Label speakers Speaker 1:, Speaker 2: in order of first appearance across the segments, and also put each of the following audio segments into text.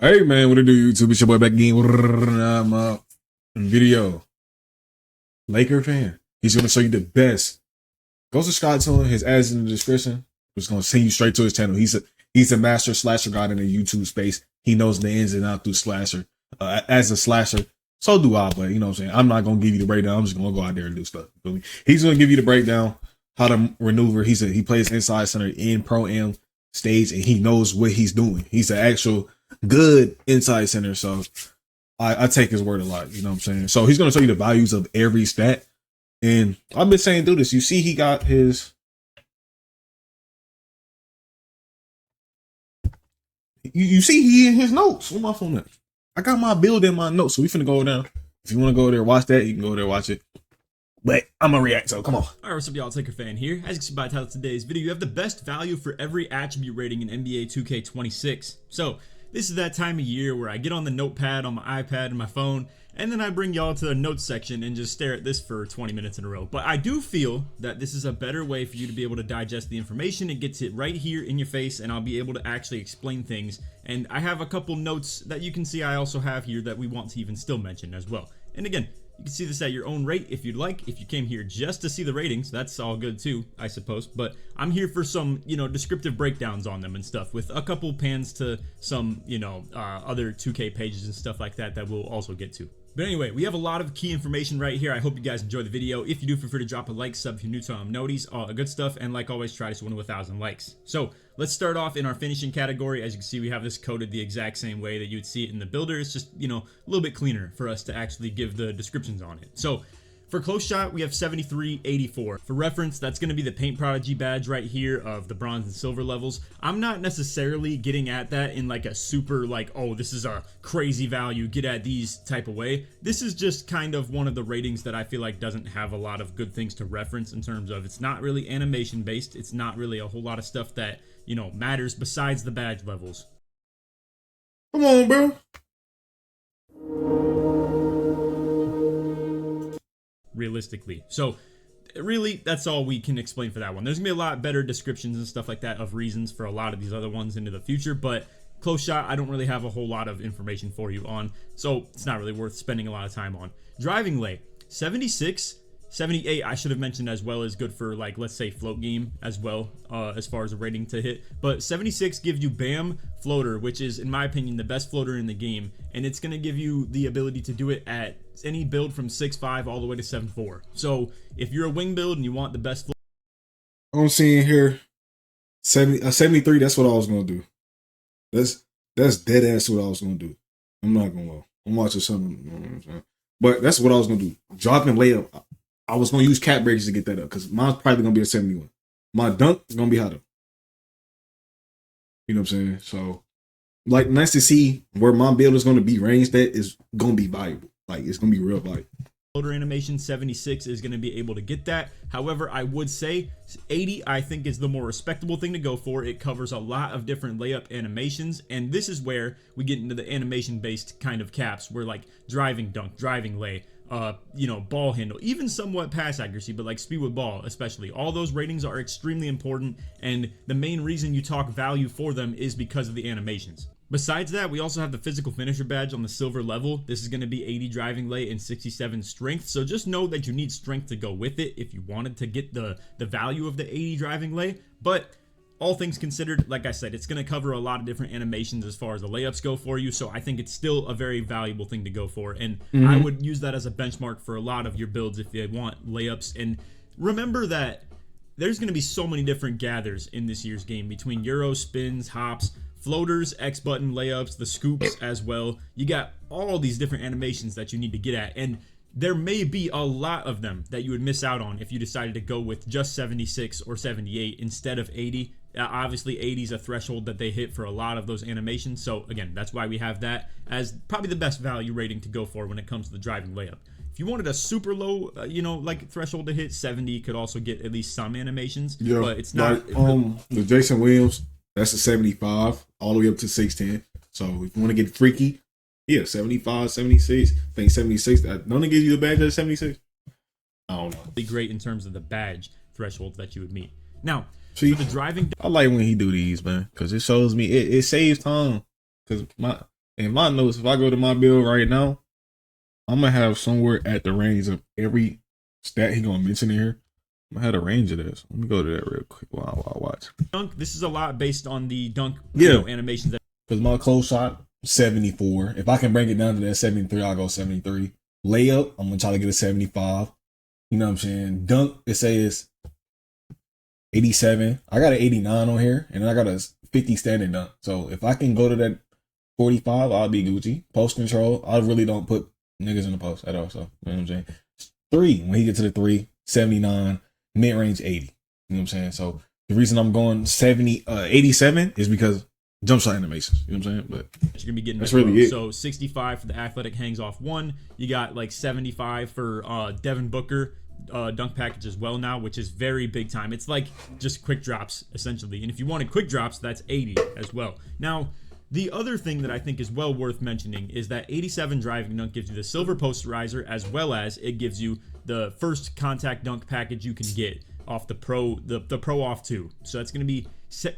Speaker 1: Hey man, what it do, YouTube? It's your boy back again with video. Laker fan. He's gonna show you the best. Go subscribe to him. His ads in the description. It's gonna send you straight to his channel. He's a master slasher god in the YouTube space. He knows the ins and outs through slasher. As a slasher, so do I. But you know what I'm saying. I'm not gonna give you the breakdown. I'm just gonna go out there and do stuff. You feel me? He's gonna give you the breakdown, how to maneuver. He plays inside center in pro am stage, and he knows what he's doing. He's an actual good inside center, so I take his word a lot. You know what I'm saying? So he's gonna show you the values of every stat, and I've been saying do this. You see, he got his. You see, he in his notes. Where my phone at? I got my build in my notes, so we finna go down. If you want to go there, watch that. You can go there, watch it. But I'm gonna react, so come on.
Speaker 2: Alright, what's up, y'all? Taker fan here. As you can see by the title of today's video, you have the best value for every attribute rating in NBA 2K26. So this is that time of year where I get on the notepad on my iPad and my phone, and then I bring y'all to the notes section and just stare at this for 20 minutes in a row. But I do feel that this is a better way for you to be able to digest the information. It gets it right here in your face, and I'll be able to actually explain things. And I have a couple notes that you can see I also have here that we want to even still mention as well. And again, you can see this at your own rate if you'd like. If you came here just to see the ratings, that's all good too, I suppose. But I'm here for some, descriptive breakdowns on them and stuff, with a couple pans to some, other 2K pages and stuff like that we'll also get to. But anyway, we have a lot of key information right here. I hope you guys enjoy the video. If you do, feel free to drop a like, sub if you're new to noties, all good stuff. And like always, try to win 1,000 likes. So let's start off in our finishing category. As you can see, we have this coded the exact same way that you would see it in the builder. It's just, a little bit cleaner for us to actually give the descriptions on it. So for close shot, we have 7384. For reference, that's going to be the Paint Prodigy badge right here of the bronze and silver levels. I'm not necessarily getting at that in like a super oh, this is a crazy value, get at these type of way. This is just kind of one of the ratings that I feel like doesn't have a lot of good things to reference in terms of it's not really animation based. It's not really a whole lot of stuff that, matters besides the badge levels.
Speaker 1: Come on, bro.
Speaker 2: Realistically. So really, that's all we can explain for that one. There's gonna be a lot better descriptions and stuff like that of reasons for a lot of these other ones into the future, but close shot, I don't really have a whole lot of information for you on, so it's not really worth spending a lot of time on. Driving lay, 76, 78 I should have mentioned as well, is good for let's say float game as well, as far as a rating to hit. But 76 gives you BAM floater, which is in my opinion the best floater in the game, and it's going to give you the ability to do it at any build from 6.5 all the way to 7.4. So if you're a wing build and you want the best floater,
Speaker 1: I'm seeing here 73. That's what I was gonna do. That's dead ass what I was gonna do. I'm not gonna lie. I'm watching something, but that's what I was gonna do. Dropping layup. I was gonna use cap breakers to get that up because mine's probably gonna be a 71. My dunk is gonna be higher. You know what I'm saying? So, nice to see where my build is gonna be ranged at is gonna be valuable. It's gonna be real valuable.
Speaker 2: Floater animation 76 is going to be able to get that. However, I would say 80 I think is the more respectable thing to go for. It covers a lot of different layup animations, and this is where we get into the animation based kind of caps where driving dunk, driving lay, ball handle, even somewhat pass accuracy, but speed with ball especially. All those ratings are extremely important, and the main reason you talk value for them is because of the animations. Besides that, we also have the physical finisher badge on the silver level. This is going to be 80 driving lay and 67 strength. So just know that you need strength to go with it if you wanted to get the value of the 80 driving lay. But all things considered, like I said, it's going to cover a lot of different animations as far as the layups go for you. So I think it's still a very valuable thing to go for. And I would use that as a benchmark for a lot of your builds if you want layups. And remember that there's going to be so many different gathers in this year's game between Euro, spins, hops, floaters, X button layups, the scoops as well. You got all these different animations that you need to get at, and there may be a lot of them that you would miss out on if you decided to go with just 76 or 78 instead of 80. Obviously 80 is a threshold that they hit for a lot of those animations, so again, that's why we have that as probably the best value rating to go for when it comes to the driving layup. If you wanted a super low, threshold to hit, 70 could also get at least some animations, but it's not
Speaker 1: the Jason Williams. That's a 75 all the way up to 610. So if you want to get freaky, 75, 76. I think 76. Don't it give you a badge at 76? I don't know.
Speaker 2: Be great in terms of the badge thresholds that you would meet. Now,
Speaker 1: see,
Speaker 2: for the driving,
Speaker 1: I like when he do these, man, because it shows me it saves time. Because in my notes, if I go to my build right now, I'm gonna have somewhere at the range of every stat he gonna mention here. I'm gonna have a range of this. Let me go to that real quick while I watch.
Speaker 2: Dunk. This is a lot based on the dunk animations.
Speaker 1: Because my close shot 74. If I can bring it down to that 73, I'll go 73. Layup, I'm gonna try to get a 75. You know what I'm saying? Dunk, it says 87. I got an 89 on here, and then I got a 50 standing dunk. So if I can go to that 45, I'll be Gucci. Post control, I really don't put niggas in the post at all. So you know what I'm saying? 3, when he get to the 3, 79, mid range 80. You know what I'm saying? So the reason I'm going 87 is because jump shot animations. You know what I'm saying? But
Speaker 2: you're gonna be getting
Speaker 1: that's really it.
Speaker 2: So 65 for the athletic hangs off 1. You got like 75 for Devin Booker dunk package as well now, which is very big time. It's like just quick drops essentially, and if you wanted quick drops, that's 80 as well. Now the other thing that I think is well worth mentioning is that 87 driving dunk gives you the silver posterizer, as well as it gives you the first contact dunk package you can get off the pro off 2. So that's going to be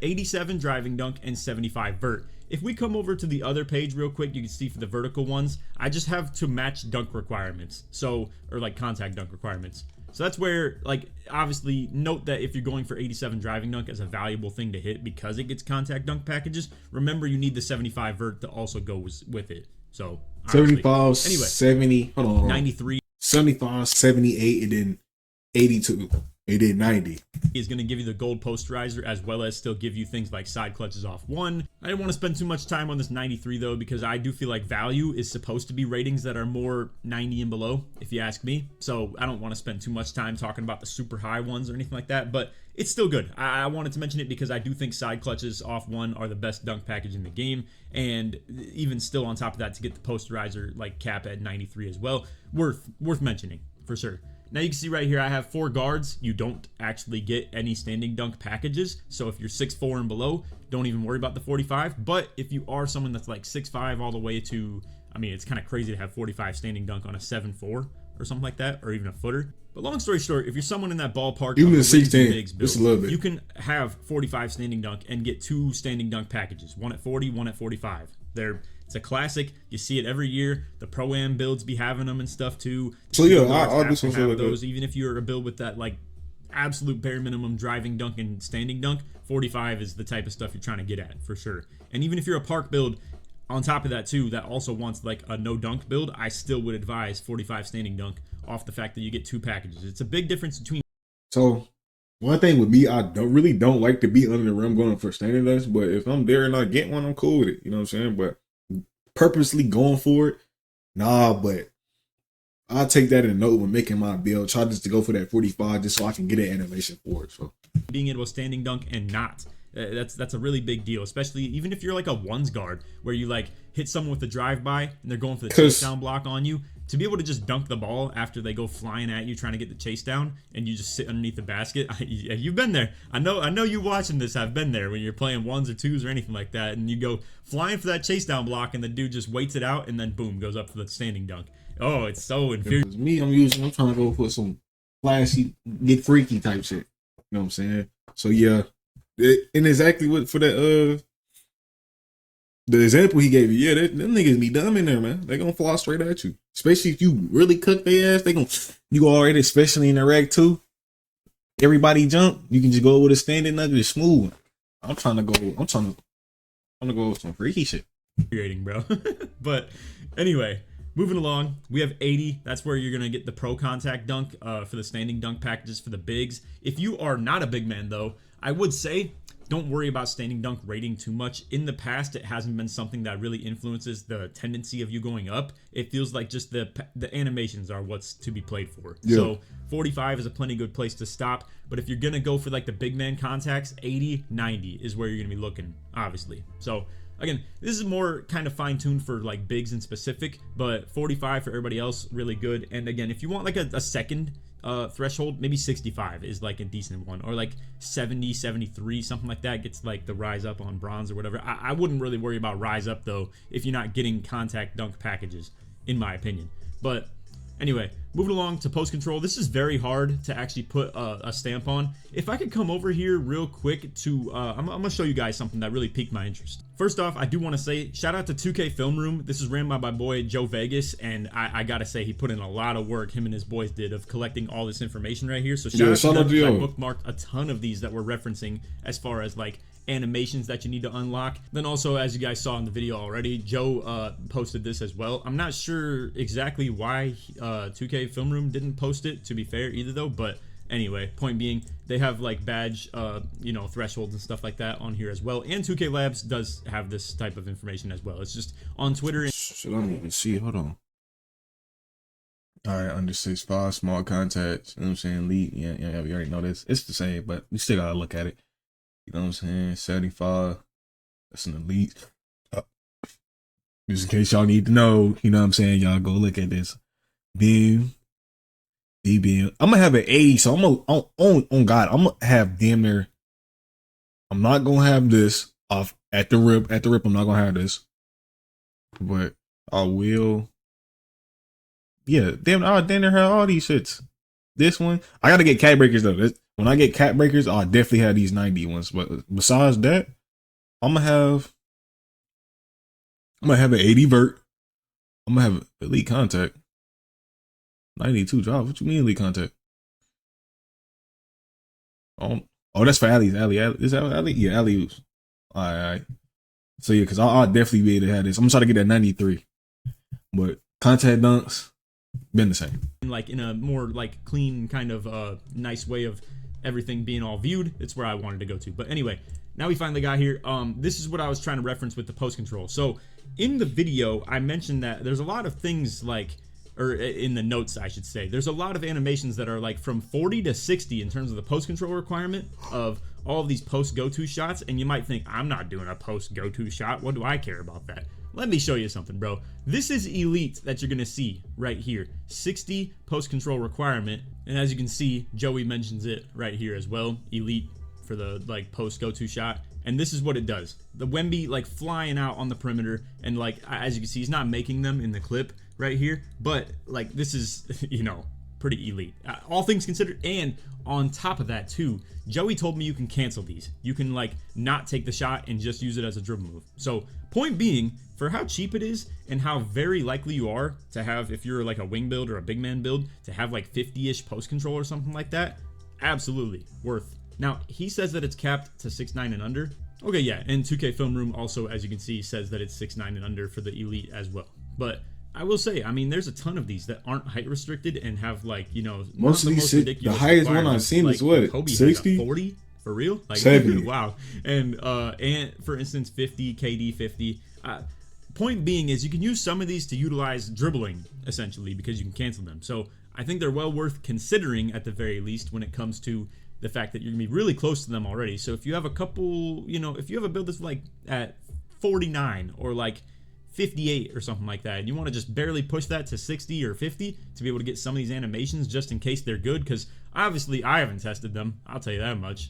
Speaker 2: 87 driving dunk and 75 vert. If we come over to the other page real quick, you can see for the vertical ones, I just have to match dunk requirements. So, or like contact dunk requirements. So that's where, like, obviously note that if you're going for 87 driving dunk as a valuable thing to hit because it gets contact dunk packages, remember you need the 75 vert to also go with it. So
Speaker 1: 75, anyway, 70,
Speaker 2: 93
Speaker 1: 75, 78, and then 82. It did 90.
Speaker 2: Is going to give you the gold posterizer, as well as still give you things like side clutches off 1. I didn't want to spend too much time on this 93 though, because I do feel like value is supposed to be ratings that are more 90 and below, if you ask me. So I don't want to spend too much time talking about the super high ones or anything like that, but it's still good. I wanted to mention it because I do think side clutches off 1 are the best dunk package in the game, and even still on top of that, to get the posterizer like cap at 93 as well, worth mentioning for sure. Now you can see right here I have 4 guards. You don't actually get any standing dunk packages. So if you're 6'4" and below, don't even worry about the 45. But if you are someone that's like 6'5" all the way to, I mean, it's kind of crazy to have 45 standing dunk on a 7'4" or something like that, or even a footer. But long story short, if you're someone in that ballpark,
Speaker 1: even at 16, just a little bit,
Speaker 2: you can have 45 standing dunk and get 2 standing dunk packages, one at 40, one at 45. It's a classic. You see it every year. The Pro-Am builds be having them and stuff too.
Speaker 1: So yeah, I'll do some
Speaker 2: of those. Even if you're a build with that like absolute bare minimum driving dunk and standing dunk, 45 is the type of stuff you're trying to get at for sure. And even if you're a park build, on top of that too, that also wants like a no dunk build, I still would advise 45 standing dunk off the fact that you get 2 packages. It's a big difference between.
Speaker 1: So one thing with me, I don't like to be under the rim going for standing dunks, but if I'm there and I get one, I'm cool with it. You know what I'm saying? But purposely going for it, nah, but I'll take that in note when making my build. Try just to go for that 45 just so I can get an animation for it. So
Speaker 2: being able to standing dunk and not, that's a really big deal, especially even if you're like a ones guard where you like hit someone with a drive-by and they're going for the chase down block on you. To be able to just dunk the ball after they go flying at you trying to get the chase down and you just sit underneath the basket. You've been there. I know you watching this. I've been there when you're playing 1s or 2s or anything like that, and you go flying for that chase down block and the dude just waits it out and then boom, goes up for the standing dunk. Oh, it's so infuriating.
Speaker 1: Me, I'm trying to go for some flashy, get freaky type shit. You know what I'm saying? So yeah, and exactly what for that the example he gave you, yeah, them niggas be dumb in there, man. They gonna fly straight at you. Especially if you really cook their ass, you already, especially in the rack too. Everybody jump, you can just go with a standing nugget, it's smooth. I'm trying to go with some freaky shit.
Speaker 2: Infuriating, bro. But anyway, moving along, we have 80. That's where you're gonna get the pro contact dunk for the standing dunk packages for the bigs. If you are not a big man though, I would say don't worry about standing dunk rating too much. In the past, it hasn't been something that really influences the tendency of you going up. It feels like just the animations are what's to be played for. Yeah. So 45 is a plenty good place to stop. But if you're going to go for like the big man contacts, 80, 90 is where you're going to be looking, obviously. So again, this is more kind of fine-tuned for like bigs in specific, but 45 for everybody else, really good. And again, if you want like a second threshold, maybe 65 is like a decent one, or like 70, 73, something like that gets like the rise up on bronze or whatever. I wouldn't really worry about rise up though if you're not getting contact dunk packages, in my opinion. But Anyway, moving along to post control. This is very hard to actually put a stamp on. If I could come over here real quick to, I'm gonna show you guys something that really piqued my interest. First off, I do want to say shout out to 2K Film Room. This is ran by my boy Joe Vegas, and I gotta say he put in a lot of work. Him and his boys did of collecting all this information right here. So shout out to them. I bookmarked a ton of these that we're referencing as far as like animations that you need to unlock. Then also, as you guys saw in the video already, Joe posted this as well. I'm not sure exactly why 2K Film Room didn't post it, to be fair, either though, but anyway, point being, they have like badge you know, thresholds and stuff like that on here as well, and 2K Labs does have this type of information as well. It's just on Twitter.
Speaker 1: Shit, I don't even see. Hold on. All right, under 6'5", small contacts. You know what I'm saying? Lead. Yeah, we already know this. It's the same, but we still gotta look at it. You know what I'm saying? 75. That's an elite. Just in case y'all need to know, you know what I'm saying? Y'all go look at this. Beam. B-beam. I'm gonna have an 80, so I'm gonna, on God, I'm gonna have damn near. I'm not gonna have this off at the rip. At the rip, I'm not gonna have this. But I will. Yeah, I'll damn near have all these shits. This one, I gotta get cat breakers though. When I get cat breakers, I'll definitely have these 90 ones. But besides that, I'm gonna have an 80 vert. I'm gonna have elite contact. 92 drop. What you mean elite contact? Oh, that's for alleys. Alley. Is that alley? Yeah, alley. All right. So yeah, because I'll definitely be able to have this. I'm gonna try to get that 93. But contact dunks been the same.
Speaker 2: Like in a more like clean kind of nice way of everything being all viewed. It's where I wanted to go to. But anyway, now we finally got here. This is what I was trying to reference with the post control. So in the video, I mentioned that there's a lot of things like, or in the notes, I should say, there's a lot of animations that are like from 40 to 60 in terms of the post control requirement of all of these post go-to shots. And you might think, I'm not doing a post go-to shot. What do I care about that? Let me show you something, bro. This is elite that you're gonna see right here. 60 post control requirement. And as you can see, Joey mentions it right here as well. Elite for the like post go-to shot. And this is what it does. The Wemby like flying out on the perimeter, and like as you can see, he's not making them in the clip right here, but like this is, you know, pretty elite, all things considered. And on top of that too, Joey told me you can cancel these. You can like not take the shot and just use it as a dribble move. So point being, for how cheap it is and how very likely you are to have, if you're like a wing build or a big man build, to have like 50-ish post control or something like that, absolutely worth. Now he says that it's capped to 6'9" and under. Okay, yeah, and 2K Film Room also, as you can see, says that it's 6'9" and under for the elite as well. But I will say, I mean, there's a ton of these that aren't height restricted and have like, you know,
Speaker 1: most of these the highest one I've seen is what,
Speaker 2: Kobe
Speaker 1: 60,
Speaker 2: 40 for real, like
Speaker 1: 70.
Speaker 2: Wow. And for instance, 50, KD 50. Point being is you can use some of these to utilize dribbling essentially because you can cancel them. So I think they're well worth considering at the very least when it comes to the fact that you're gonna be really close to them already. So if you have a couple, you know, if you have a build that's like at 49 or like 58 or something like that, and you want to just barely push that to 60 or 50 to be able to get some of these animations just in case they're good, because obviously I haven't tested them, I'll tell you that much,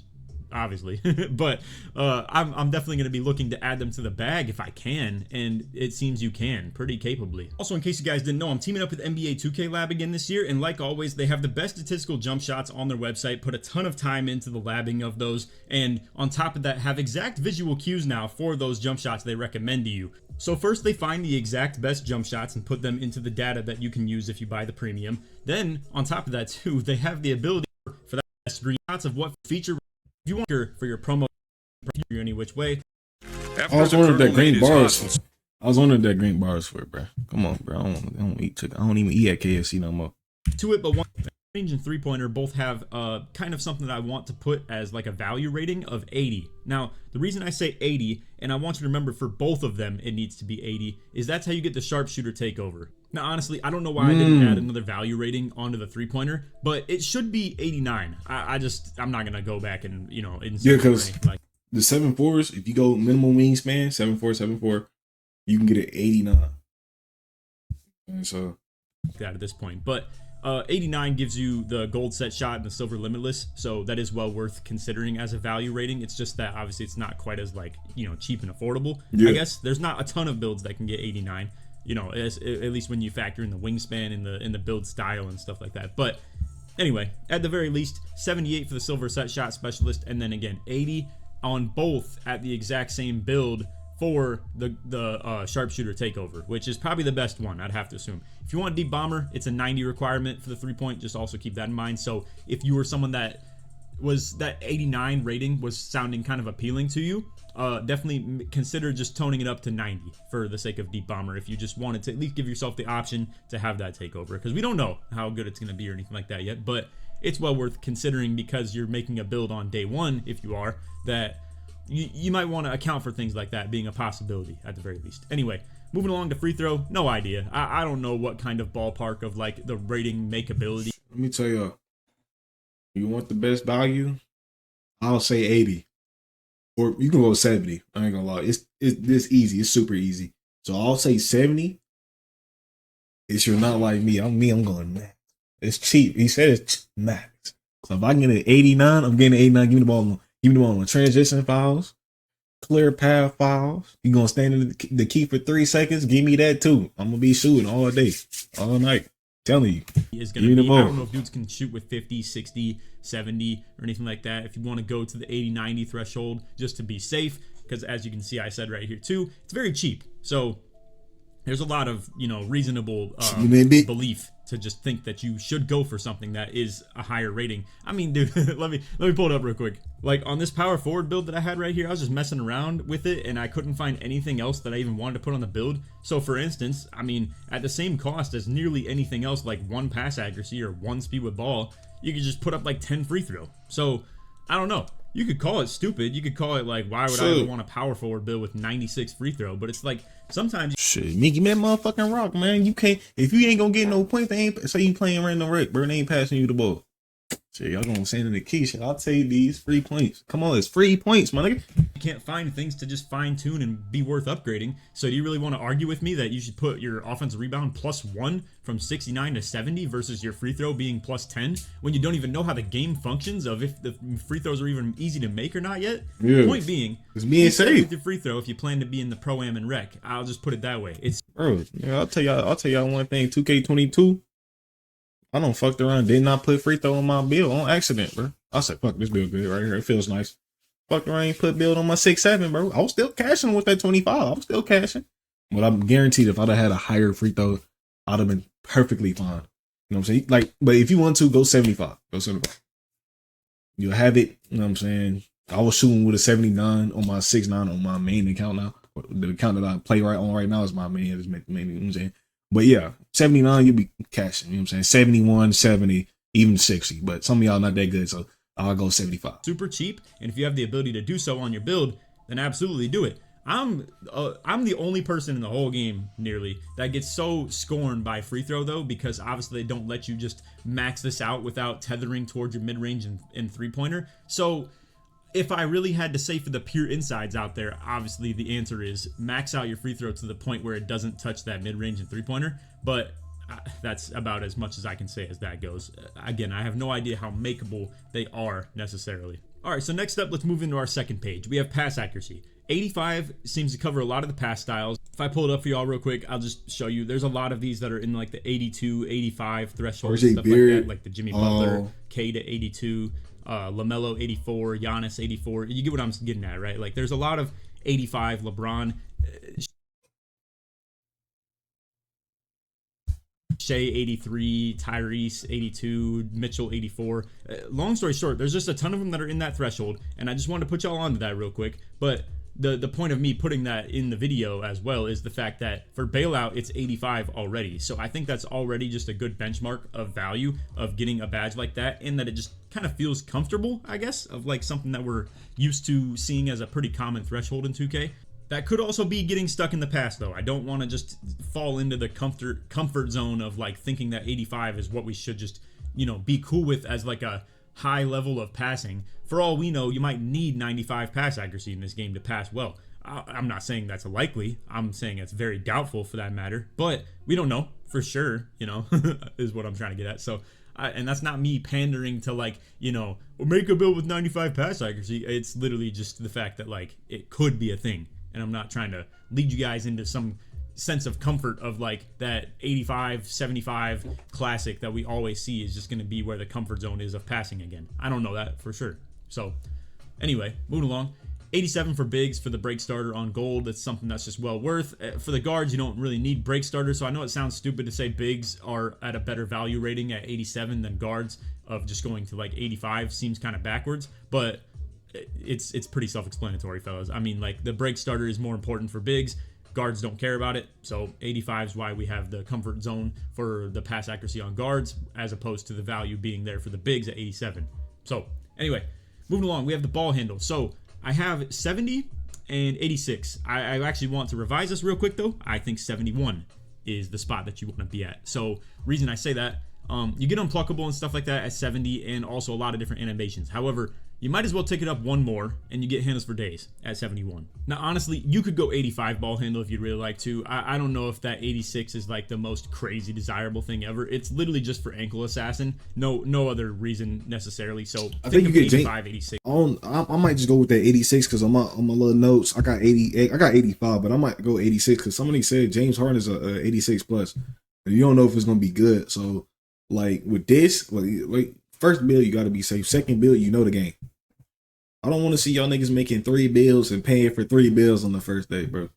Speaker 2: obviously. But I'm definitely going to be looking to add them to the bag if I can, and it seems you can pretty capably. Also, in case you guys didn't know, I'm teaming up with NBA 2K Lab again this year, and like always, they have the best statistical jump shots on their website, put a ton of time into the labbing of those, and on top of that, have exact visual cues now for those jump shots they recommend to you. So first they find the exact best jump shots and put them into the data that you can use if you buy the premium. Then on top of that too, they have the ability for that screenshots of what feature you want for your promo any which way.
Speaker 1: I was wondering that green bars. I was wondering that green bars for it, bro. Come on, bro. I don't eat chicken. I don't even eat at KFC no more.
Speaker 2: To it, but one range and three-pointer both have kind of something that I want to put as like a value rating of 80. Now, the reason I say 80, and I want you to remember for both of them it needs to be 80, is that's how you get the sharpshooter takeover. Now, honestly, I don't know why I didn't add another value rating onto the three-pointer, but it should be 89. I'm not gonna go back and, you know,
Speaker 1: yeah, because like the 7.4s, if you go minimum wingspan 7.4, you can get it 89. And so
Speaker 2: that at this point, but 89 gives you the gold set shot and the silver limitless, so that is well worth considering as a value rating. It's just that obviously it's not quite as like, you know, cheap and affordable. Yeah. I guess there's not a ton of builds that can get 89. you know, at least when you factor in the wingspan in the build style and stuff like that. But anyway, at the very least, 78 for the silver set shot specialist, and then again 80 on both at the exact same build for the sharpshooter takeover, which is probably the best one, I'd have to assume. If you want deep bomber, it's a 90 requirement for the 3-point. Just also keep that in mind. So if you were someone that 89 rating was sounding kind of appealing to you, definitely consider just toning it up to 90 for the sake of deep bomber, if you just wanted to at least give yourself the option to have that takeover, because we don't know how good it's going to be or anything like that yet, but it's well worth considering because you're making a build on day one, if you are, that you might want to account for things like that being a possibility at the very least. Anyway, moving along to free throw, no idea. I don't know what kind of ballpark of like the rating makeability.
Speaker 1: Let me tell you, you want the best value? I'll say 80. Or you can go 70. I ain't gonna lie. It's this easy. It's super easy. So I'll say 70. If you're not like me, I'm going max. It's cheap. He said it's max. So if I can get an 89, I'm getting an 89. Give me the ball. Give me the ball on transition fouls, clear path fouls. You gonna stand in the key for 3 seconds? Give me that too. I'm gonna be shooting all day, all night. Telling you,
Speaker 2: is gonna be, I don't know if dudes can shoot with 50, 60, 70 or anything like that. If you want to go to the 80, 90 threshold just to be safe, because as you can see, I said right here too, it's very cheap. So there's a lot of, you know, reasonable belief to just think that you should go for something that is a higher rating. I mean, dude, let me pull it up real quick. Like on this power forward build that I had right here, I was just messing around with it and I couldn't find anything else that I even wanted to put on the build. So for instance, I mean, at the same cost as nearly anything else, like 1 pass accuracy or 1 speed with ball, you could just put up like 10 free throw. So I don't know. You could call it stupid. You could call it like, why would I ever want a power forward build with 96 free throw? But it's like sometimes
Speaker 1: shit, Mickey man, motherfucking rock, man. You can't, if you ain't gonna get no points, they ain't say you playing random wreck, bro. They ain't passing you the ball. Shit, y'all gonna send in the key. Shit, I'll take these free points. Come on, it's free points, my nigga.
Speaker 2: You can't find things to just fine tune and be worth upgrading. So do you really want to argue with me that you should put your offensive rebound +1 from 69 to 70 versus your free throw being +10 when you don't even know how the game functions of if the free throws are even easy to make or not yet? Yeah. Point being,
Speaker 1: it's being safe
Speaker 2: with your free throw if you plan to be in the pro-am and rec. I'll just put it that way. It's
Speaker 1: bro. Yeah, I'll tell y'all one thing. 2K22. I don't fucked around. Did not put free throw on my build on accident, bro. I said, fuck, this build good right here. It feels nice. Fucked around, ain't put build on my 6-7, bro. I was still cashing with that 25. I was still cashing. But I'm guaranteed if I'd have had a higher free throw, I'd have been perfectly fine. You know what I'm saying? Like, but if you want to, go 75. Go 75. You'll have it. You know what I'm saying? I was shooting with a 79 on my 6-9 on my main account now. The account that I play right now is my main. You know what I'm saying? But yeah, 79, you'll be cashing. You know what I'm saying? 71, 70, even 60. But some of y'all not that good, so I'll go 75.
Speaker 2: Super cheap, and if you have the ability to do so on your build, then absolutely do it. I'm the only person in the whole game, nearly, that gets so scorned by free throw, though, because obviously they don't let you just max this out without tethering towards your mid-range and three-pointer. So if I really had to say for the pure insides out there, obviously the answer is max out your free throw to the point where it doesn't touch that mid-range and three-pointer, but that's about as much as I can say as that goes. Again, I have no idea how makeable they are necessarily. All right, so next up, let's move into our second page. We have pass accuracy. 85 seems to cover a lot of the pass styles. If I pull it up for y'all real quick, I'll just show you. There's a lot of these that are in like the 82, 85 threshold, stuff like that, like the Jimmy Butler, K to 82, LaMelo 84, Giannis 84. You get what I'm getting at, right? Like there's a lot of 85, LeBron, Shea 83, Tyrese 82, Mitchell 84. Long story short, there's just a ton of them that are in that threshold, and I just wanted to put y'all onto that real quick. But the point of me putting that in the video as well is the fact that for bailout, it's 85 already. So I think that's already just a good benchmark of value of getting a badge like that, in that it just kind of feels comfortable, I guess, of like something that we're used to seeing as a pretty common threshold in 2K. That could also be getting stuck in the past, though. I don't want to just fall into the comfort zone of like thinking that 85 is what we should just, you know, be cool with as like a high level of passing. For all we know, you might need 95 pass accuracy in this game to pass well. I'm not saying that's likely. I'm saying it's very doubtful for that matter, but we don't know for sure, you know, is what I'm trying to get at. So, and that's not me pandering to like, you know, make a build with 95 pass accuracy. It's literally just the fact that like it could be a thing. And I'm not trying to lead you guys into some sense of comfort of like that 85, 75 classic that we always see is just going to be where the comfort zone is of passing again. I don't know that for sure. So anyway, moving along. 87 for bigs for the break starter on gold. That's something that's just well worth. For the guards, you don't really need break starters. So I know it sounds stupid to say bigs are at a better value rating at 87 than guards of just going to like 85. Seems kind of backwards, but it's pretty self-explanatory, fellas. I mean, like the break starter is more important for bigs. Guards don't care about it. So 85 is why we have the comfort zone for the pass accuracy on guards as opposed to the value being there for the bigs at 87. So anyway, moving along, we have the ball handle. So I have 70 and 86. I actually want to revise this real quick though. I think 71 is the spot that you want to be at. So reason I say that, you get unpluckable and stuff like that at 70 and also a lot of different animations. However, you might as well take it up one more and you get handles for days at 71. Now, honestly, you could go 85 ball handle if you'd really like to. I don't know if that 86 is like the most crazy desirable thing ever. It's literally just for ankle assassin. No other reason necessarily. So
Speaker 1: I think you get
Speaker 2: 85, 86.
Speaker 1: I might just go with that 86 because on my little notes I got 88. I got 85, but I might go 86 because somebody said James Harden is a 86 plus. And you don't know if it's gonna be good. So like with this, like first build you got to be safe. Second build, you know the game. I don't want to see y'all niggas making 3 bills and paying for 3 bills on the first day, bro.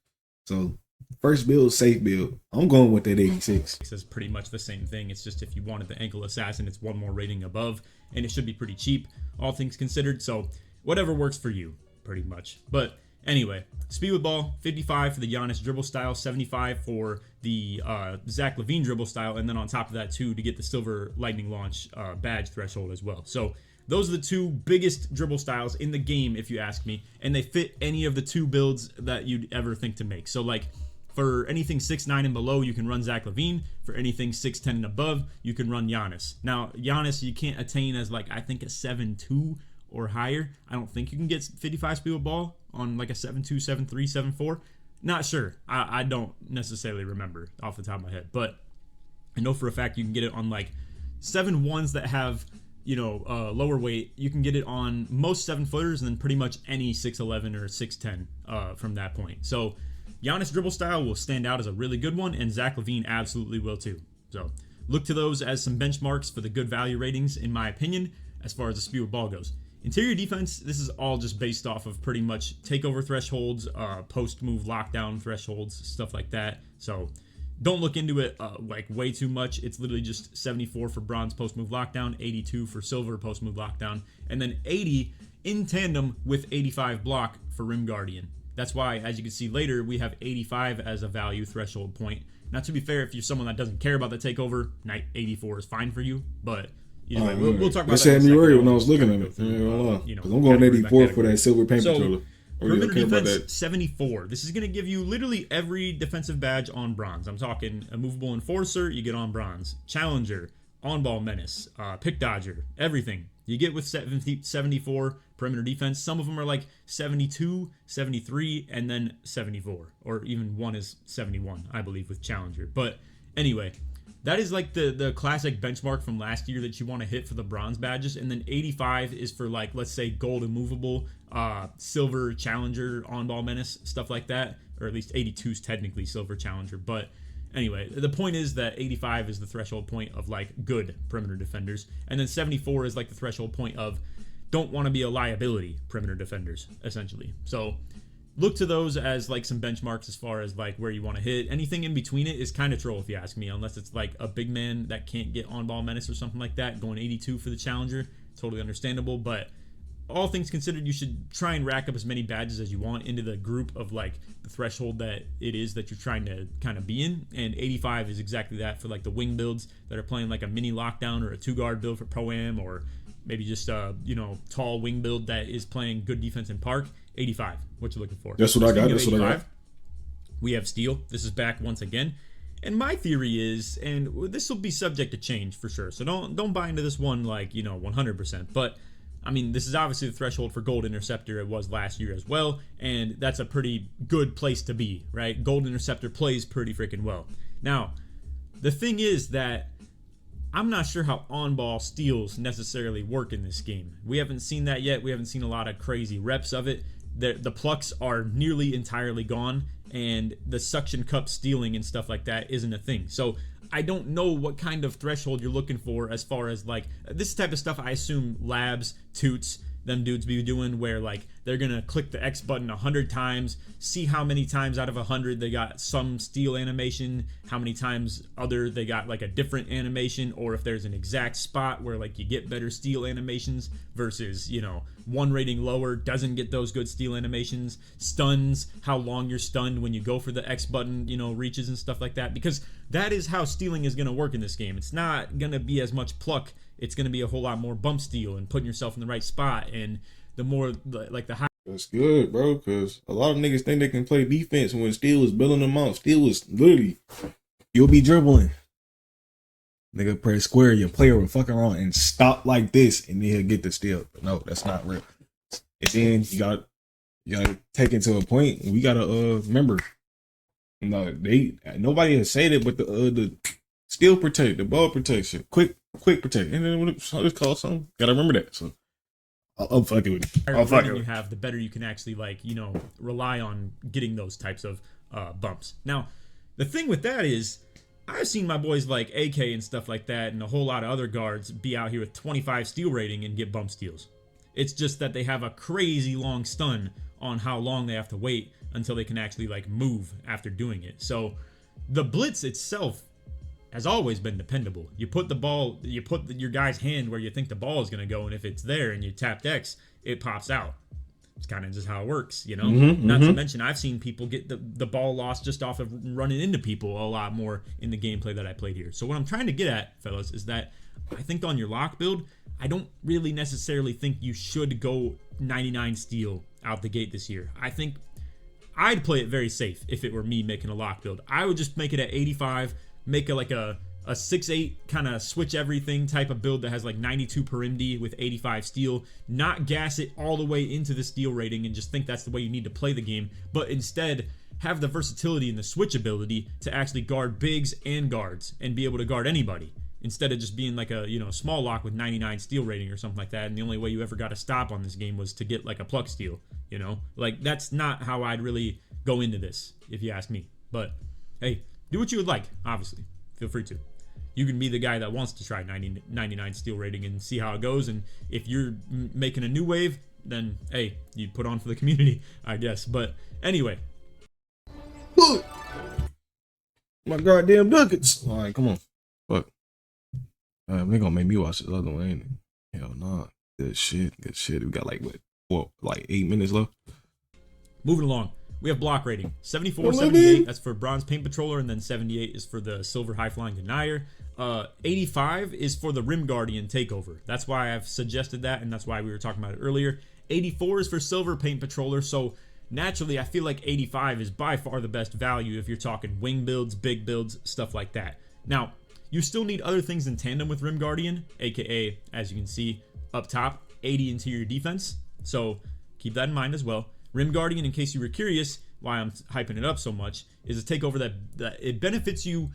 Speaker 1: So first build, safe build. I'm going with that 86.
Speaker 2: It's pretty much the same thing. It's just if you wanted the ankle assassin, it's one more rating above, and it should be pretty cheap, all things considered. So whatever works for you, pretty much. But anyway, speed with ball, 55 for the Giannis dribble style, 75 for the Zach LaVine dribble style, and then on top of that too to get the silver lightning launch badge threshold as well. So those are the two biggest dribble styles in the game, if you ask me, and they fit any of the 2 builds that you'd ever think to make. So like for anything 6'9" and below, you can run Zach LaVine. For anything 6'10" and above, you can run Giannis. Now Giannis you can't attain as like I think a 7'2" or higher. I don't think you can get 55 speed with ball on like a 7'2", 7'3", 7'4". Not sure. I don't necessarily remember off the top of my head, but I know for a fact you can get it on like 7'1s that have lower weight. You can get it on most 7-footers and then pretty much any 6'11 or 6'10 from that point. So Giannis dribble style will stand out as a really good one, and Zach LaVine absolutely will too. So look to those as some benchmarks for the good value ratings, in my opinion, as far as the speed with ball goes. Interior defense, this is all just based off of pretty much takeover thresholds, post-move lockdown thresholds, stuff like that. So don't look into it like way too much. It's literally just 74 for bronze post-move lockdown, 82 for silver post-move lockdown, and then 80 in tandem with 85 block for rim guardian. That's why, as you can see later, we have 85 as a value threshold point. Now, to be fair, if you're someone that doesn't care about the takeover, 84 is fine for you, but we'll talk about that.
Speaker 1: That had me worried when I was looking at it. Because I'm going 84 for that silver paint controller.
Speaker 2: Perimeter defense, 74. This is going to give you literally every defensive badge on bronze. I'm talking a movable enforcer, you get on bronze. Challenger, on-ball menace, pick dodger, everything. You get with 74 perimeter defense. Some of them are like 72, 73, and then 74. Or even one is 71, I believe, with challenger. But anyway, that is like the classic benchmark from last year that you want to hit for the bronze badges. And then 85 is for like, let's say, gold immovable, silver challenger, on-ball menace, stuff like that. Or at least 82 is technically silver challenger. But anyway, the point is that 85 is the threshold point of like good perimeter defenders. And then 74 is like the threshold point of don't want to be a liability perimeter defenders, essentially. So look to those as like some benchmarks as far as like where you want to hit. Anything in between it is kind of troll if you ask me, unless it's like a big man that can't get on-ball menace or something like that. Going 82 for the challenger, totally understandable. But all things considered, you should try and rack up as many badges as you want into the group of like the threshold that it is that you're trying to kind of be in. And 85 is exactly that for like the wing builds that are playing like a mini lockdown or a 2-guard build for Pro-Am, or maybe just a tall wing build that is playing good defense in park. 85, what you're looking for.
Speaker 1: That's what I got. That's what I got.
Speaker 2: We have steel. This is back once again. And my theory is, and this will be subject to change for sure, so don't buy into this one like 100%. But I mean, this is obviously the threshold for Gold Interceptor. It was last year as well, and that's a pretty good place to be, right? Gold Interceptor plays pretty freaking well. Now, the thing is that I'm not sure how on-ball steals necessarily work in this game. We haven't seen that yet. We haven't seen a lot of crazy reps of it. the plucks are nearly entirely gone, and the suction cup stealing and stuff like that isn't a thing. So I don't know what kind of threshold you're looking for as far as like this type of stuff. I assume labs, toots, them dudes be doing, where like they're gonna click the X button 100 times, see how many times out of 100 they got some steal animation, how many times other they got like a different animation, or if there's an exact spot where like you get better steal animations versus, you know, one rating lower doesn't get those good steal animations. Stuns, how long you're stunned when you go for the X button, you know, reaches and stuff like that, because that is how stealing is gonna work in this game. It's not gonna be as much pluck. It's going to be a whole lot more bump steal and putting yourself in the right spot. And the more like the high.
Speaker 3: That's good, bro, because a lot of niggas think they can play defense when Steel is building them out. Steel is literally,
Speaker 1: You'll be dribbling. Nigga press square, your player will fucking wrong and stop like this, and then he'll get the steal. But no, that's not real. And then you gotta take it to a point. We gotta remember. No, nobody has said it, but the steal protect, the ball protection, quick protect, and then it's called something. Gotta remember that. So I'll fuck it with you. I'll fuck it.
Speaker 2: You have, the better you can actually, like, you know, rely on getting those types of bumps. Now, the thing with that is, I've seen my boys like AK and stuff like that, and a whole lot of other guards be out here with 25 steal rating and get bump steals. It's just that they have a crazy long stun on how long they have to wait until they can actually like move after doing it. So the blitz itself has always been dependable. You put the ball, your guy's hand where you think the ball is going to go, and if it's there and you tapped X, it pops out. It's kind of just how it works, you know? Not to mention, I've seen people get the ball lost just off of running into people a lot more in the gameplay that I played here. So what I'm trying to get at, fellas, is that I think on your lock build, I don't really necessarily think you should go 99 steal out the gate this year. I think I'd play it very safe if it were me making a lock build. I would just make it at 85, make a 6-8 kind of switch everything type of build that has like 92 per MD with 85 steal, not gas it all the way into the steal rating and just think that's the way you need to play the game, but instead have the versatility and the switch ability to actually guard bigs and guards and be able to guard anybody, instead of just being like a, you know, small lock with 99 steal rating or something like that, and the only way you ever got to stop on this game was to get like a pluck steal, you know? Like, that's not how I'd really go into this, if you ask me. But hey, do what you would like, obviously. Feel free to. You can be the guy that wants to try 99 steal rating and see how it goes, and if you're making a new wave, then hey, you put on for the community, I guess. But anyway.
Speaker 1: My goddamn ducats. All right, come on. Fuck. They're gonna make me watch this other one, ain't it? Hell nah. Good shit. We got like, what, like 8 minutes left?
Speaker 2: Moving along. We have block rating. 74, 78, that's for Bronze Paint Patroller, and then 78 is for the Silver High Flying Denier. 85 is for the Rim Guardian Takeover. That's why I've suggested that, and that's why we were talking about it earlier. 84 is for Silver Paint Patroller, so naturally I feel like 85 is by far the best value if you're talking wing builds, big builds, stuff like that. Now, you still need other things in tandem with Rim Guardian, aka, as you can see up top, 80 interior defense, so keep that in mind as well. Rim Guardian, in case you were curious why I'm hyping it up so much, is a takeover that it benefits you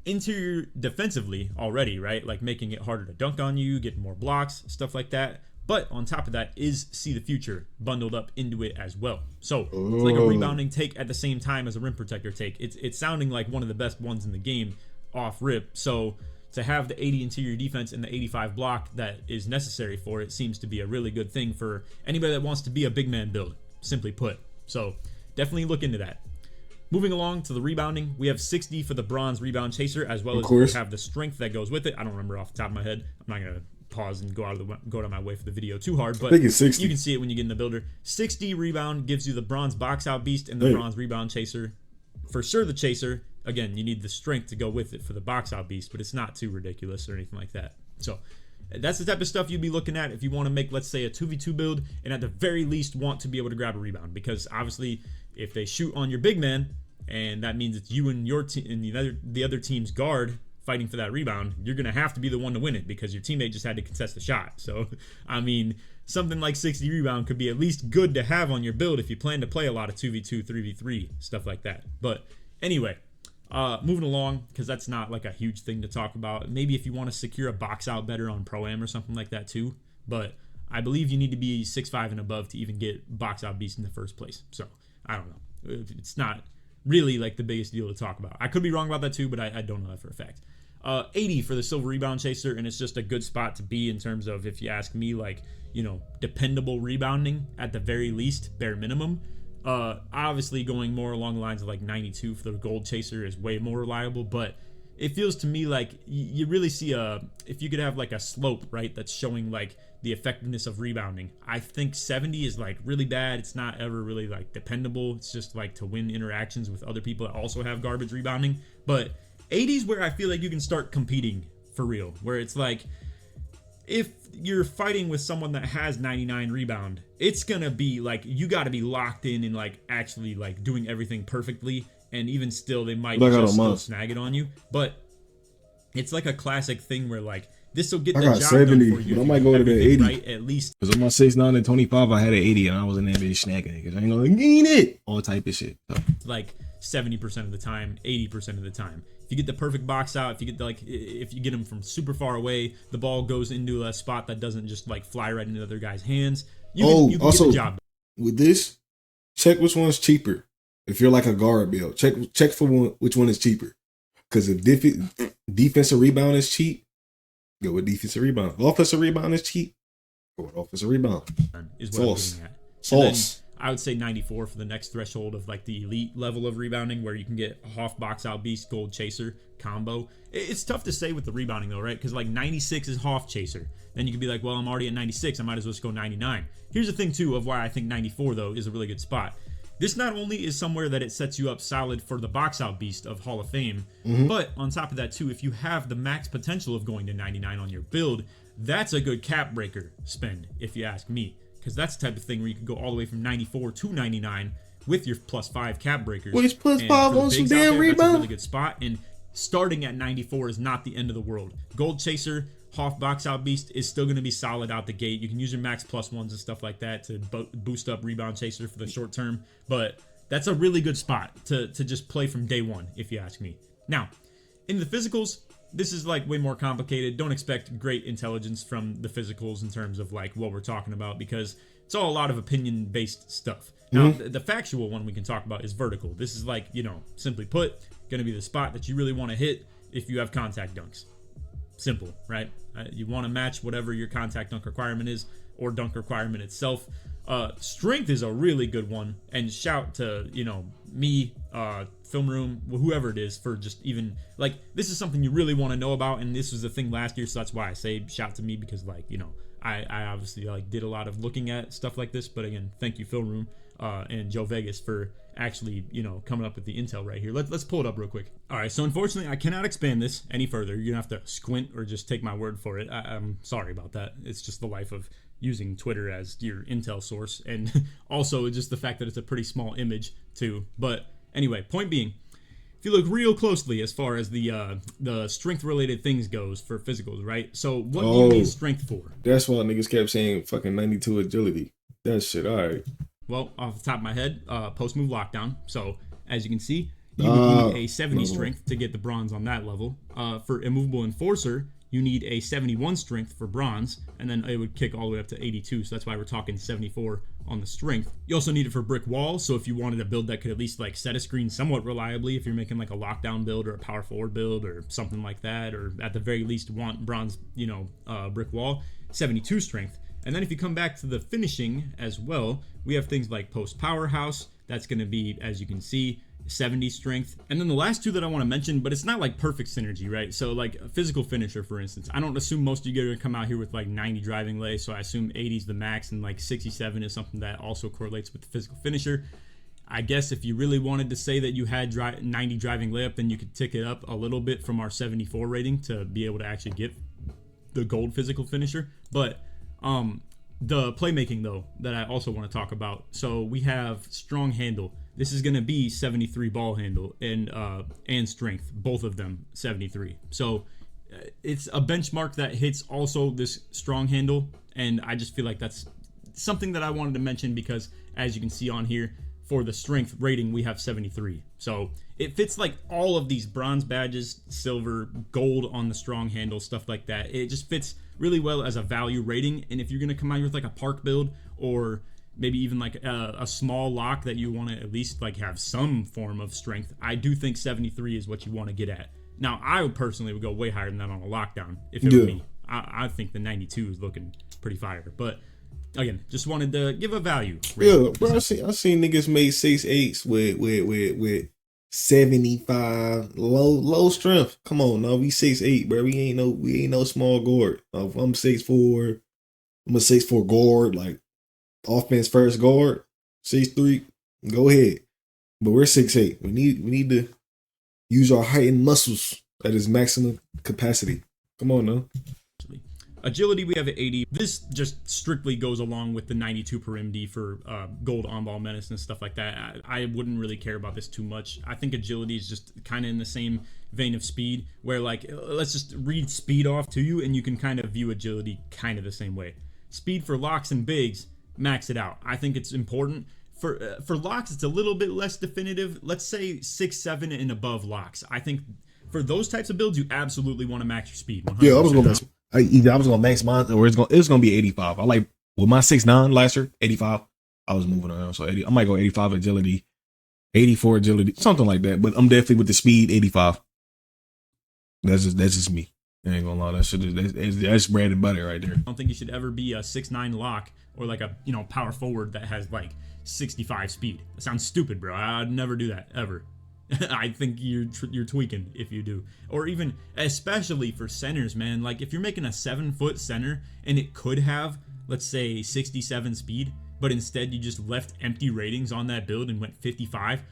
Speaker 2: interior defensively already, right? Like making it harder to dunk on you, getting more blocks, stuff like that. But on top of that is See the Future bundled up into it as well. So it's like a rebounding take at the same time as a rim protector take. It's sounding like one of the best ones in the game off rip. So to have the 80 interior defense and the 85 block that is necessary for it seems to be a really good thing for anybody that wants to be a big man build, simply put. So definitely look into that. Moving along to the rebounding, we have 60 for the Bronze Rebound Chaser, as well as we have the strength that goes with it. I don't remember off the top of my head. I'm not gonna pause and go out of my way for the video too hard, but
Speaker 1: I think it's 60.
Speaker 2: You can see it when you get in the builder. 60 rebound gives you the Bronze Box Out Beast and the Bronze Rebound Chaser. For sure, the Chaser, again, you need the strength to go with it for the Box Out Beast, but it's not too ridiculous or anything like that. So that's the type of stuff you'd be looking at if you want to make, let's say, a 2v2 build and at the very least want to be able to grab a rebound, because obviously if they shoot on your big man and that means it's you and your team and the other team's guard fighting for that rebound, you're going to have to be the one to win it because your teammate just had to contest the shot. So, I mean, something like 60 rebound could be at least good to have on your build if you plan to play a lot of 2v2, 3v3, stuff like that. But anyway, moving along, because that's not like a huge thing to talk about. Maybe if you want to secure a box out better on Pro-Am or something like that too. But I believe you need to be 6'5" and above to even get box out beast in the first place. So I don't know. It's not really like the biggest deal to talk about. I could be wrong about that too, but I don't know that for a fact. 80 for the silver rebound chaser, and it's just a good spot to be in terms of, if you ask me, like, you know, dependable rebounding at the very least, bare minimum. Obviously going more along the lines of like 92 for the gold chaser is way more reliable, but it feels to me like you really see if you could have like a slope, right, that's showing like the effectiveness of rebounding. I think 70 is like really bad. It's not ever really like dependable. It's just like to win interactions with other people that also have garbage rebounding. But 80 is where I feel like you can start competing for real, where it's like, if you're fighting with someone that has 99 rebound, it's gonna be like, you got to be locked in and like actually like doing everything perfectly, and even still they might just still snag it on you. But it's like a classic thing where like, this will get the job 70, done for you.
Speaker 1: But I might go to the 80
Speaker 2: right, at least.
Speaker 1: Because on my 6'9" and 25, I had an 80, and I was in that bitch snagging because I ain't gonna gain it. All type of shit. So.
Speaker 2: Like 70% of the time, 80% of the time. If you get the perfect box out, if you get them from super far away, the ball goes into a spot that doesn't just like fly right into the other guy's hands. You can
Speaker 3: also
Speaker 2: get the job done.
Speaker 3: With this, check which one's cheaper. If you're like a guard build, check for which one is cheaper. Because if defensive rebound is cheap, go with defensive rebound. Offensive rebound is cheap, go with offensive rebound.
Speaker 2: Is what I'm getting at.
Speaker 3: Sauce.
Speaker 2: I would say 94 for the next threshold of like the elite level of rebounding, where you can get Hoff box out beast gold chaser combo. It's tough to say with the rebounding though, right? Because like 96 is Hoff chaser. Then you could be like, well, I'm already at 96. I might as well just go 99. Here's the thing too of why I think 94 though is a really good spot. This not only is somewhere that it sets you up solid for the box out beast of Hall of Fame, but on top of that too, if you have the max potential of going to 99 on your build, that's a good cap breaker spend, if you ask me. Because that's the type of thing where you can go all the way from 94 to 99 with your +5 cap breakers.
Speaker 3: Which +5 on some damn rebound?
Speaker 2: That's a really good spot. And starting at 94 is not the end of the world. Gold Chaser, Hoff box out beast is still going to be solid out the gate. You can use your max +1s and stuff like that to boost up rebound chaser for the short term. But that's a really good spot to just play from day one, if you ask me. Now, in the physicals, this is like way more complicated. Don't expect great intelligence from the physicals in terms of like what we're talking about, because it's all a lot of opinion based stuff. Now, the factual one we can talk about is vertical. This is like, you know, simply put, going to be the spot that you really want to hit if you have contact dunks. Simple, right? You want to match whatever your contact dunk requirement is, or dunk requirement itself. Strength is a really good one, and shout to, you know, me, film room, whoever it is, for just even like, this is something you really want to know about, and this was the thing last year, so that's why I say shout to me, because like, you know, I obviously like did a lot of looking at stuff like this. But again, thank you film room and Joe Vegas for actually, you know, coming up with the intel right here. Let's pull it up real quick. All right, so unfortunately I cannot expand this any further. You're gonna have to squint or just take my word for it. I'm sorry about that. It's just the life of using Twitter as your intel source, and also just the fact that it's a pretty small image too. But anyway, point being, if you look real closely as far as the strength related things goes for physicals, right? So what do you need strength for?
Speaker 3: That's why niggas kept saying fucking 92 agility. That shit, all right.
Speaker 2: Well, off the top of my head, post move lockdown. So as you can see, you would need a 70 strength to get the bronze on that level. For immovable enforcer, you need a 71 strength for bronze, and then it would kick all the way up to 82. So that's why we're talking 74 on the strength. You also need it for brick wall. So if you wanted a build that could at least like set a screen somewhat reliably, if you're making like a lockdown build or a power forward build or something like that, or at the very least want bronze, you know, brick wall, 72 strength. And then if you come back to the finishing as well, we have things like post powerhouse. That's going to be, as you can see, 70 strength. And then the last two that I want to mention, but it's not like perfect synergy, right? So like a physical finisher, for instance, I don't assume most of you are going to come out here with like 90 driving lay. So I assume 80 is the max, and like 67 is something that also correlates with the physical finisher. I guess if you really wanted to say that you had 90 driving layup, then you could tick it up a little bit from our 74 rating to be able to actually get the gold physical finisher. But the playmaking though, that I also want to talk about. So we have strong handle. This is going to be 73 ball handle and strength, both of them 73. So it's a benchmark that hits also this strong handle, and I just feel like that's something that I wanted to mention, because as you can see on here, for the strength rating, we have 73. So it fits like all of these bronze badges, silver, gold on the strong handle, stuff like that. It just fits really well as a value rating. And if you're going to come out with like a park build, or maybe even like a small lock that you want to at least like have some form of strength, I do think 73 is what you want to get at. Now, I personally would go way higher than that on a lockdown if it were me. I think the 92 is looking pretty fire. But again, just wanted to give a value.
Speaker 3: Yeah, bro, I seen niggas made 6'8" with 75 low strength. Come on, no, we 6'8", bro. We ain't no small guard. If I'm 6'4", I'm a 6'4" guard, like offense first guard. 6'3", go ahead. But we're 6'8". We need to use our heightened muscles at its maximum capacity. Come on, now.
Speaker 2: Agility, we have at 80. This just strictly goes along with the 92 per MD for gold on-ball menace and stuff like that. I wouldn't really care about this too much. I think agility is just kind of in the same vein of speed, where like, let's just read speed off to you and you can kind of view agility kind of the same way. Speed for locks and bigs, max it out. I think it's important. For locks, it's a little bit less definitive. Let's say 6, 7 and above locks. I think for those types of builds, you absolutely want to max your speed.
Speaker 3: Yeah, I was gonna max mine, or it's gonna be 85. I like with my 6'9" last year, 85. I was moving around, so 80. I might go 85 agility, 84 agility, something like that. But I'm definitely with the speed 85. That's just me. I ain't gonna lie, that's bread and butter right there.
Speaker 2: I don't think you should ever be a 6'9" lock or like a power forward that has like 65 speed. That sounds stupid, bro. I'd never do that ever. I think you're tweaking if you do. Or even, especially for centers, man. Like if you're making a 7-foot center and it could have, let's say, 67 speed, but instead you just left empty ratings on that build and went 55.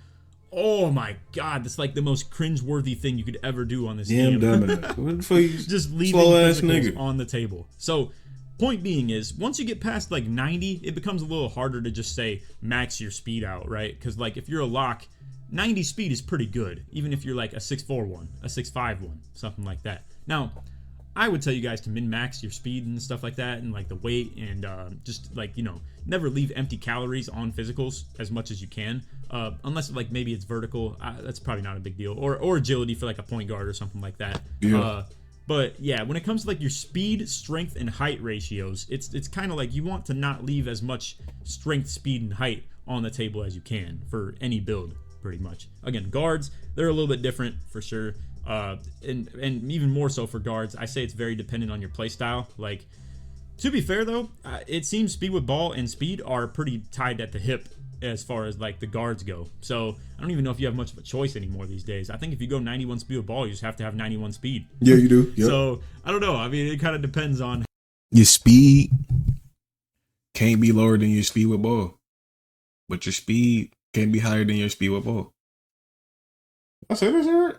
Speaker 2: Oh my God, that's like the most cringeworthy thing you could ever do on this game. Just leaving physicals on the table. So point being is, once you get past like 90, it becomes a little harder to just say max your speed out, right? Because like if you're a lock, 90 speed is pretty good, even if you're like a 6'4" one, a 6'5" one, something like that. Now, I would tell you guys to min-max your speed and stuff like that, and like the weight, and just like, never leave empty calories on physicals as much as you can, unless like maybe it's vertical. That's probably not a big deal. Or agility for like a point guard or something like that.
Speaker 3: Yeah.
Speaker 2: But yeah, when it comes to like your speed, strength, and height ratios, it's kind of like you want to not leave as much strength, speed, and height on the table as you can for any build, pretty much. Again, guards, they're a little bit different for sure. And even more so for guards, I say it's very dependent on your play style. Like, to be fair though, it seems speed with ball and speed are pretty tied at the hip as far as like the guards go. So I don't even know if you have much of a choice anymore these days. I think if you go 91 speed with ball, you just have to have 91 speed.
Speaker 3: Yeah, you do. Yep.
Speaker 2: So I don't know. I mean, it kind of depends on
Speaker 3: your speed. Can't be lower than your speed with ball, but your speed can't be higher than your speed with ball. I said this right.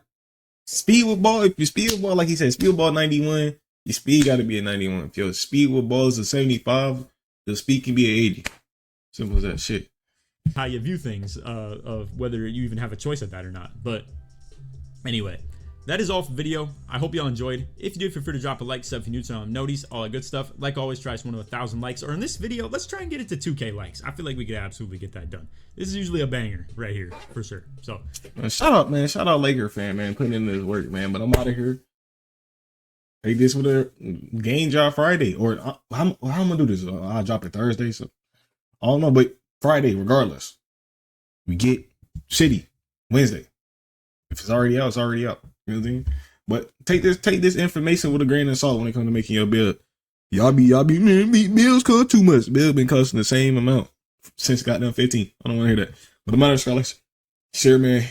Speaker 3: Speed with ball, if your speed with ball, like he said, speed with ball 91, your speed got to be a 91. If your speed with ball is a 75, your speed can be a 80. Simple as that shit.
Speaker 2: How you view things, of whether you even have a choice at that or not. But anyway, that is all for the video. I hope y'all enjoyed. If you did, feel free to drop a like, sub if you're new to channel, notice, all that good stuff. Like always, try to 1,000 likes. Or in this video, let's try and get it to 2K likes. I feel like we could absolutely get that done. This is usually a banger right here, for sure. So,
Speaker 3: shout out, man. Shout out Laker fan, man. Putting in this work, man. But I'm out of here. Take this with a game job Friday. Or how I'm going to do this? I'll drop it Thursday. So, I don't know. But Friday, regardless. We get shitty Wednesday. If it's already out, it's already out. You know what I mean? But take this information with a grain of salt when it comes to making your build. Y'all be man, bills cost too much. Bills been costing the same amount since goddamn 15. I don't want to hear that. But the matter, scholars, share, man.